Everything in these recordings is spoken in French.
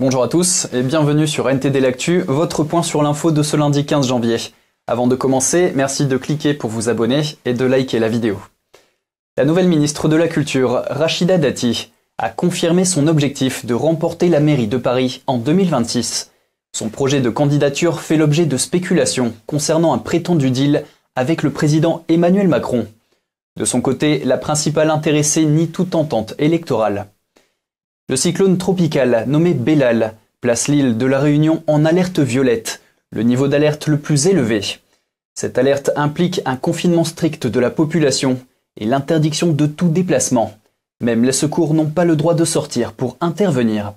Bonjour à tous et bienvenue sur NTD L'Actu, votre point sur l'info de ce lundi 15 janvier. Avant de commencer, merci de cliquer pour vous abonner et de liker la vidéo. La nouvelle ministre de la Culture, Rachida Dati, a confirmé son objectif de remporter la mairie de Paris en 2026. Son projet de candidature fait l'objet de spéculations concernant un prétendu deal avec le président Emmanuel Macron. De son côté, la principale intéressée nie toute entente électorale. Le cyclone tropical nommé Bellal place l'île de la Réunion en alerte violette, le niveau d'alerte le plus élevé. Cette alerte implique un confinement strict de la population et l'interdiction de tout déplacement. Même les secours n'ont pas le droit de sortir pour intervenir.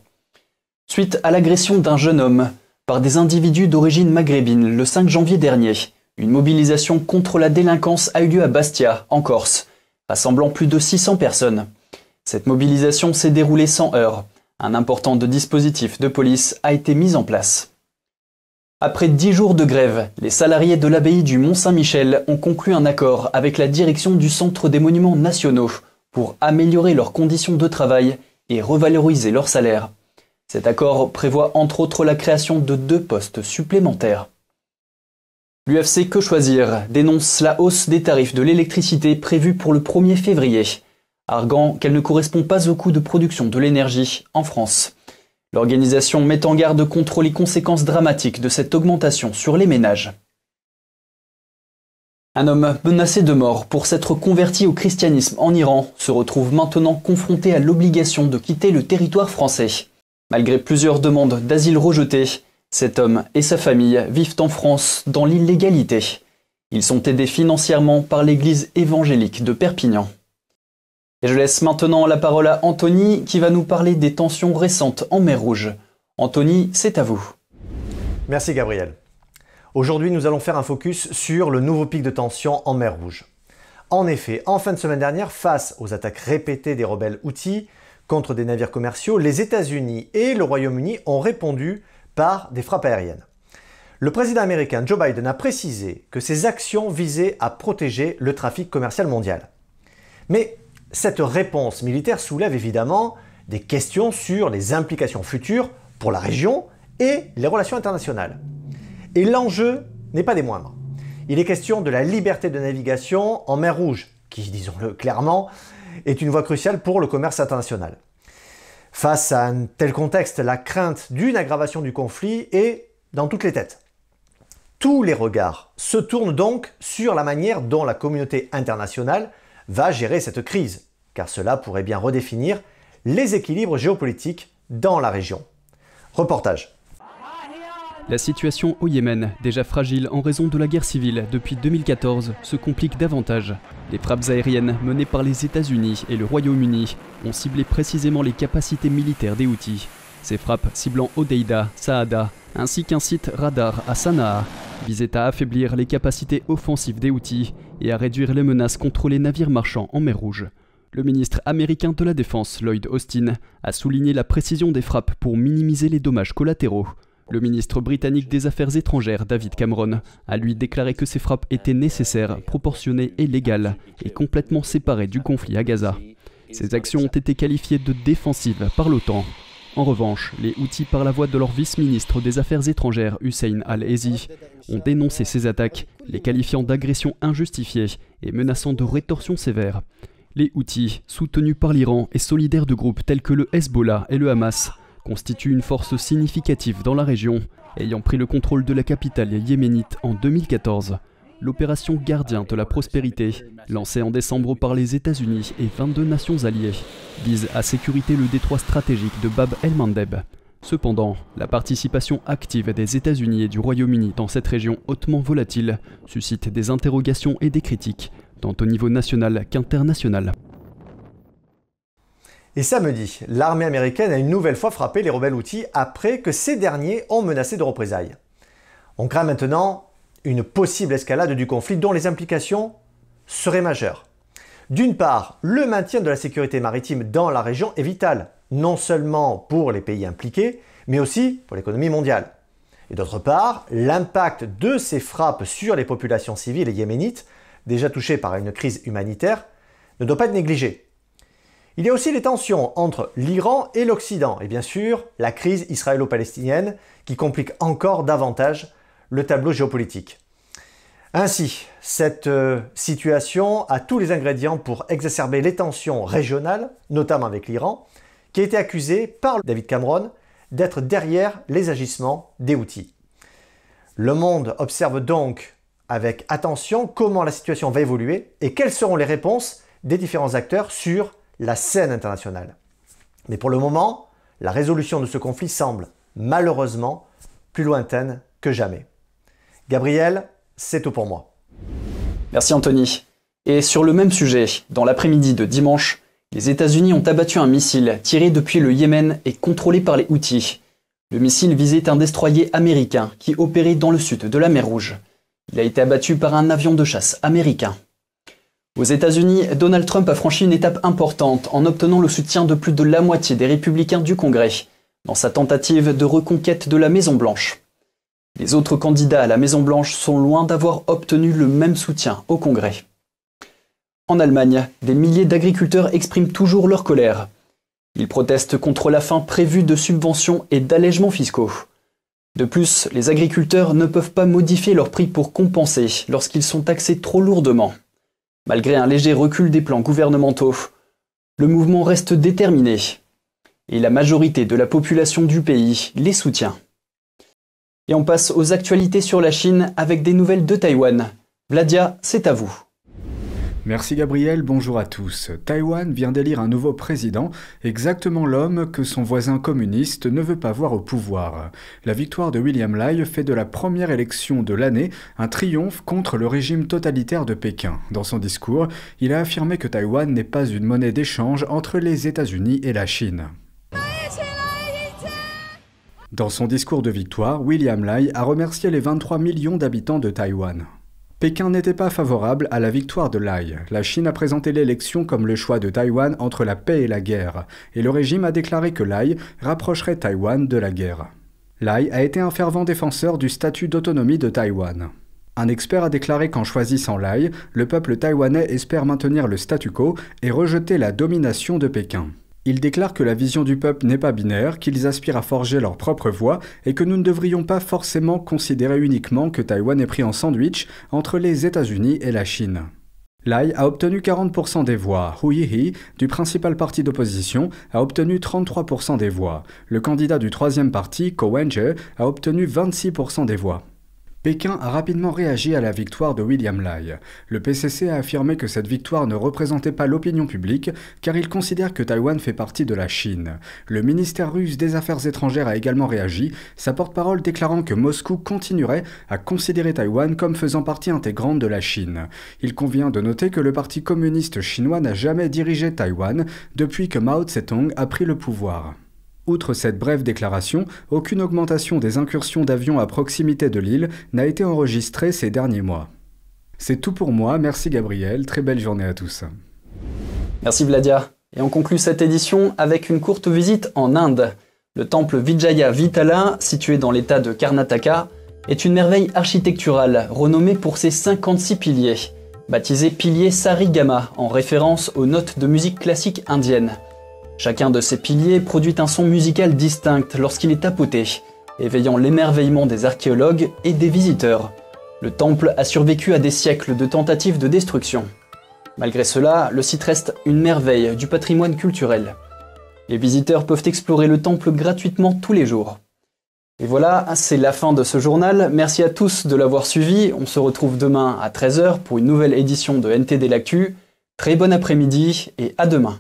Suite à l'agression d'un jeune homme par des individus d'origine maghrébine le 5 janvier dernier, une mobilisation contre la délinquance a eu lieu à Bastia, en Corse, rassemblant plus de 600 personnes. Cette mobilisation s'est déroulée sans heurts. Un important dispositif de police a été mis en place. Après 10 jours de grève, les salariés de l'abbaye du Mont-Saint-Michel ont conclu un accord avec la direction du Centre des Monuments Nationaux pour améliorer leurs conditions de travail et revaloriser leur salaire. Cet accord prévoit entre autres la création de 2 postes supplémentaires. L'UFC Que Choisir dénonce la hausse des tarifs de l'électricité prévue pour le 1er février, arguant qu'elle ne correspond pas au coût de production de l'énergie en France. L'organisation met en garde contre les conséquences dramatiques de cette augmentation sur les ménages. Un homme menacé de mort pour s'être converti au christianisme en Iran se retrouve maintenant confronté à l'obligation de quitter le territoire français. Malgré plusieurs demandes d'asile rejetées, cet homme et sa famille vivent en France dans l'illégalité. Ils sont aidés financièrement par l'église évangélique de Perpignan. Et je laisse maintenant la parole à Anthony qui va nous parler des tensions récentes en mer Rouge. Anthony, c'est à vous. Merci Gabriel. Aujourd'hui, nous allons faire un focus sur le nouveau pic de tension en mer Rouge. En effet, en fin de semaine dernière, face aux attaques répétées des rebelles Houthis contre des navires commerciaux, les États-Unis et le Royaume-Uni ont répondu par des frappes aériennes. Le président américain Joe Biden a précisé que ces actions visaient à protéger le trafic commercial mondial. Mais cette réponse militaire soulève évidemment des questions sur les implications futures pour la région et les relations internationales. Et l'enjeu n'est pas des moindres. Il est question de la liberté de navigation en mer Rouge, qui, disons-le clairement, est une voie cruciale pour le commerce international. Face à un tel contexte, la crainte d'une aggravation du conflit est dans toutes les têtes. Tous les regards se tournent donc sur la manière dont la communauté internationale va gérer cette crise, car cela pourrait bien redéfinir les équilibres géopolitiques dans la région. Reportage. La situation au Yémen, déjà fragile en raison de la guerre civile depuis 2014, se complique davantage. Les frappes aériennes menées par les États-Unis et le Royaume-Uni ont ciblé précisément les capacités militaires des Houthis. Ces frappes ciblant Hodeïda, Saada, ainsi qu'un site radar à Sanaa, visaient à affaiblir les capacités offensives des Houthis et à réduire les menaces contre les navires marchands en mer Rouge. Le ministre américain de la Défense, Lloyd Austin, a souligné la précision des frappes pour minimiser les dommages collatéraux. Le ministre britannique des Affaires étrangères, David Cameron, a lui déclaré que ces frappes étaient nécessaires, proportionnées et légales, et complètement séparées du conflit à Gaza. Ces actions ont été qualifiées de défensives par l'OTAN. En revanche, les Houthis, par la voix de leur vice-ministre des Affaires étrangères, Hussein al-Ezi, ont dénoncé ces attaques, les qualifiant d'agressions injustifiées et menaçant de rétorsions sévères. Les Houthis, soutenus par l'Iran et solidaires de groupes tels que le Hezbollah et le Hamas, constituent une force significative dans la région, ayant pris le contrôle de la capitale yéménite en 2014. L'opération Gardien de la Prospérité, lancée en décembre par les États-Unis et 22 nations alliées, vise à sécuriter le détroit stratégique de Bab el-Mandeb. Cependant, la participation active des États-Unis et du Royaume-Uni dans cette région hautement volatile suscite des interrogations et des critiques, tant au niveau national qu'international. Et samedi, l'armée américaine a une nouvelle fois frappé les rebelles Houthis après que ces derniers ont menacé de représailles. On craint maintenant une possible escalade du conflit dont les implications seraient majeures. D'une part, le maintien de la sécurité maritime dans la région est vital, non seulement pour les pays impliqués, mais aussi pour l'économie mondiale. Et d'autre part, l'impact de ces frappes sur les populations civiles et yéménites, déjà touchées par une crise humanitaire, ne doit pas être négligé. Il y a aussi les tensions entre l'Iran et l'Occident et bien sûr la crise israélo-palestinienne qui complique encore davantage le tableau géopolitique. Ainsi, cette situation a tous les ingrédients pour exacerber les tensions régionales, notamment avec l'Iran, qui a été accusé par David Cameron d'être derrière les agissements des Houthis. Le monde observe donc avec attention comment la situation va évoluer et quelles seront les réponses des différents acteurs sur la scène internationale. Mais pour le moment, la résolution de ce conflit semble malheureusement plus lointaine que jamais. Gabriel, c'est tout pour moi. Merci Anthony. Et sur le même sujet, dans l'après-midi de dimanche, les États-Unis ont abattu un missile tiré depuis le Yémen et contrôlé par les Houthis. Le missile visait un destroyer américain qui opérait dans le sud de la mer Rouge. Il a été abattu par un avion de chasse américain. Aux États-Unis, Donald Trump a franchi une étape importante en obtenant le soutien de plus de la moitié des républicains du Congrès, dans sa tentative de reconquête de la Maison-Blanche. Les autres candidats à la Maison-Blanche sont loin d'avoir obtenu le même soutien au Congrès. En Allemagne, des milliers d'agriculteurs expriment toujours leur colère. Ils protestent contre la fin prévue de subventions et d'allègements fiscaux. De plus, les agriculteurs ne peuvent pas modifier leurs prix pour compenser lorsqu'ils sont taxés trop lourdement. Malgré un léger recul des plans gouvernementaux, le mouvement reste déterminé. Et la majorité de la population du pays les soutient. Et on passe aux actualités sur la Chine avec des nouvelles de Taïwan. Vladia, c'est à vous. Merci Gabriel, bonjour à tous. Taïwan vient d'élire un nouveau président, exactement l'homme que son voisin communiste ne veut pas voir au pouvoir. La victoire de William Lai fait de la première élection de l'année un triomphe contre le régime totalitaire de Pékin. Dans son discours, il a affirmé que Taïwan n'est pas une monnaie d'échange entre les États-Unis et la Chine. Dans son discours de victoire, William Lai a remercié les 23 millions d'habitants de Taïwan. Pékin n'était pas favorable à la victoire de Lai. La Chine a présenté l'élection comme le choix de Taïwan entre la paix et la guerre, et le régime a déclaré que Lai rapprocherait Taïwan de la guerre. Lai a été un fervent défenseur du statut d'autonomie de Taïwan. Un expert a déclaré qu'en choisissant Lai, le peuple taïwanais espère maintenir le statu quo et rejeter la domination de Pékin. Il déclare que la vision du peuple n'est pas binaire, qu'ils aspirent à forger leur propre voie et que nous ne devrions pas forcément considérer uniquement que Taïwan est pris en sandwich entre les États-Unis et la Chine. Lai a obtenu 40% des voix. Hu Yihi, du principal parti d'opposition, a obtenu 33% des voix. Le candidat du troisième parti, Ko Wen-je, a obtenu 26% des voix. Pékin a rapidement réagi à la victoire de William Lai. Le PCC a affirmé que cette victoire ne représentait pas l'opinion publique car il considère que Taïwan fait partie de la Chine. Le ministère russe des Affaires étrangères a également réagi, sa porte-parole déclarant que Moscou continuerait à considérer Taïwan comme faisant partie intégrante de la Chine. Il convient de noter que le Parti communiste chinois n'a jamais dirigé Taïwan depuis que Mao Tse-tung a pris le pouvoir. Outre cette brève déclaration, aucune augmentation des incursions d'avions à proximité de l'île n'a été enregistrée ces derniers mois. C'est tout pour moi, merci Gabriel, très belle journée à tous. Merci Vladia. Et on conclut cette édition avec une courte visite en Inde. Le temple Vijaya Vitala, situé dans l'état de Karnataka, est une merveille architecturale renommée pour ses 56 piliers, baptisé pilier Sarigama en référence aux notes de musique classique indienne. Chacun de ces piliers produit un son musical distinct lorsqu'il est tapoté, éveillant l'émerveillement des archéologues et des visiteurs. Le temple a survécu à des siècles de tentatives de destruction. Malgré cela, le site reste une merveille du patrimoine culturel. Les visiteurs peuvent explorer le temple gratuitement tous les jours. Et voilà, c'est la fin de ce journal. Merci à tous de l'avoir suivi. On se retrouve demain à 13h pour une nouvelle édition de NTD l'Actu. Très bon après-midi et à demain.